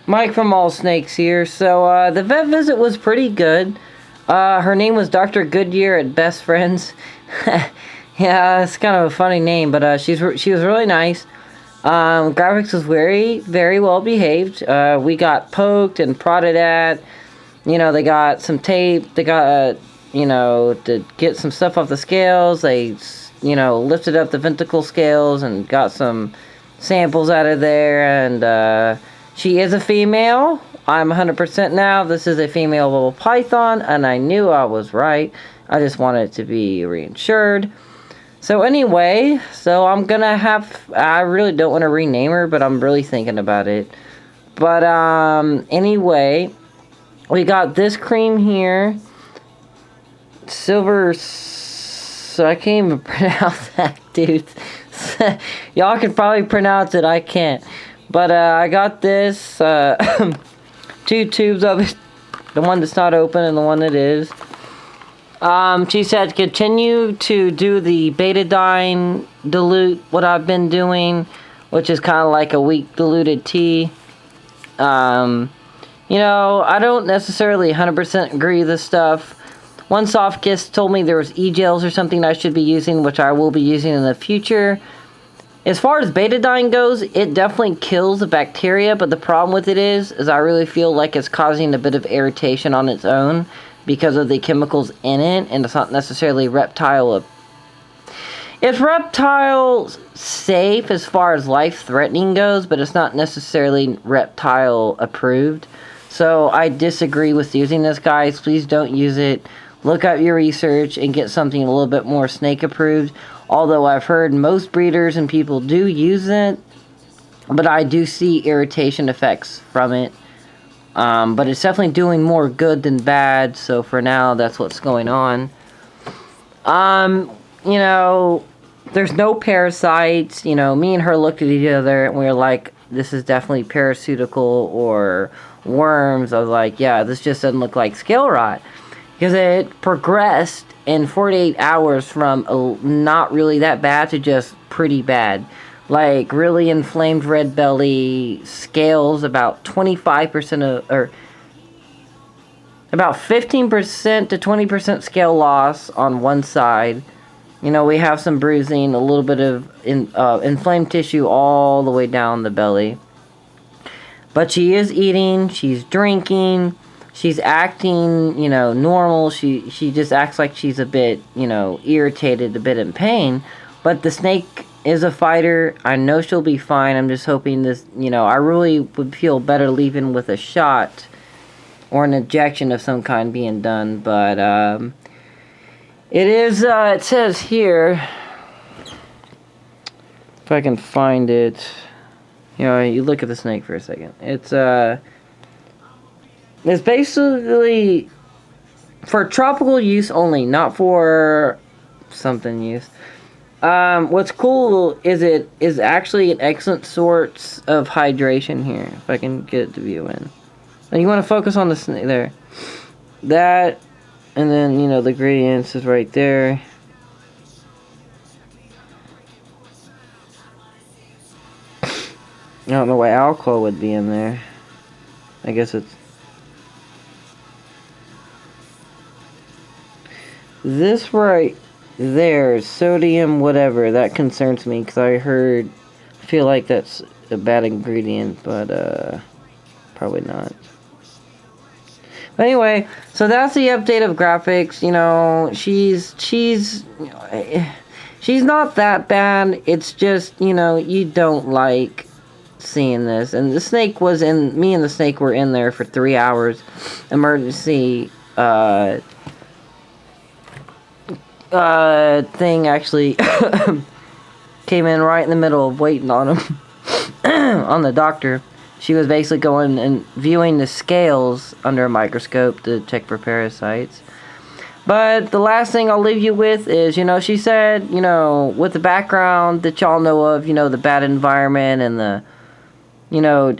Mike from All Snakes here. So, the vet visit was pretty good. Her name was Dr. Goodyear at Best Friends. Yeah, it's kind of a funny name, but she was really nice. Graphics was very, very well behaved. We got poked and prodded at. You know, they got some tape. They got, to get some stuff off the scales. They, lifted up the venticle scales and got some samples out of there. And, she is a female. I'm 100% now. This is a female little python, and I knew I was right. I just wanted it to be reinsured. So anyway, I'm gonna I really don't want to rename her, but I'm really thinking about it. But anyway, we got this cream here. Silver, so I can't even pronounce that, dude. Y'all can probably pronounce it, I can't. But I got this, 2 tubes of it, the one that's not open and the one that is. She said continue to do the betadine dilute, what I've been doing, which is kind of like a weak diluted tea. I don't necessarily 100% agree with this stuff. One soft kiss told me there was e-gels or something I should be using, which I will be using in the future. As far as betadine goes, it definitely kills the bacteria, but the problem with it is I really feel like it's causing a bit of irritation on its own because of the chemicals in it, and it's not necessarily reptile. It's reptile safe as far as life-threatening goes, but it's not necessarily reptile approved. So I disagree with using this, guys. Please don't use it. Look up your research and get something a little bit more snake approved. Although I've heard most breeders and people do use it, but I do see irritation effects from it. But it's definitely doing more good than bad, so for now, that's what's going on. There's no parasites. Me and her looked at each other, and we were like, this is definitely parasitical or worms. I was like, yeah, this just doesn't look like scale rot. Because it progressed in 48 hours from not really that bad to just pretty bad. Like, really inflamed red belly, scales about 25% or about 15% to 20% scale loss on one side. We have some bruising, a little bit of inflamed tissue all the way down the belly. But she is eating, she's drinking. She's acting, normal. She just acts like she's a bit, irritated, a bit in pain. But the snake is a fighter. I know she'll be fine. I'm just hoping this, I really would feel better leaving with a shot or an injection of some kind being done. But it is, it says here, if I can find it, you look at the snake for a second. It's basically for tropical use only, not for something use. What's cool is it is actually an excellent source of hydration here. If I can get it to view in. And you want to focus on the snake there. That, and then, the ingredients is right there. I don't know why alcohol would be in there. I guess it's... This right there, sodium whatever, that concerns me because I feel like that's a bad ingredient, but probably not. But anyway, so that's the update of graphics. She's not that bad. It's just, you don't like seeing this. And the snake me and the snake were in there for 3 hours. Emergency, thing actually came in right in the middle of waiting on him on the doctor. She was basically going and viewing the scales under a microscope to check for parasites. But the last thing I'll leave you with is, she said, with the background that y'all know of, the bad environment and the,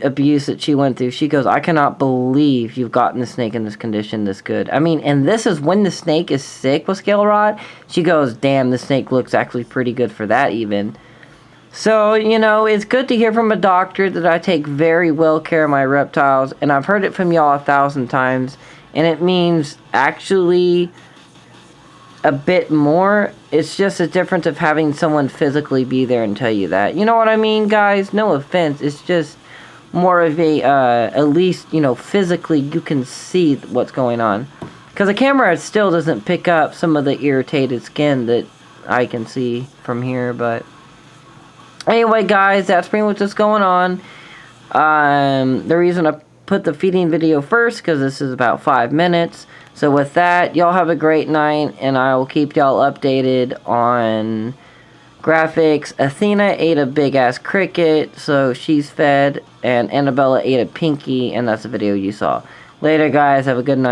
abuse that she went through, she goes, I cannot believe you've gotten the snake in this condition this good. I mean, and this is when the snake is sick with scale rot. She goes, damn, the snake looks actually pretty good for that even. So, you know, it's good to hear from a doctor that I take very well care of my reptiles, and I've heard it from y'all 1,000 times, and it means actually a bit more. It's just a difference of having someone physically be there and tell you that. You know what I mean, guys? No offense. It's just more of a, at least, you know, physically you can see what's going on. Because the camera still doesn't pick up some of the irritated skin that I can see from here, but anyway, guys, that's pretty much what's going on. The reason I put the feeding video first, because this is about 5 minutes. So with that, y'all have a great night, and I will keep y'all updated on graphics. Athena ate a big-ass cricket, so she's fed, and Annabella ate a pinky, and that's the video you saw. Later, guys. Have a good night.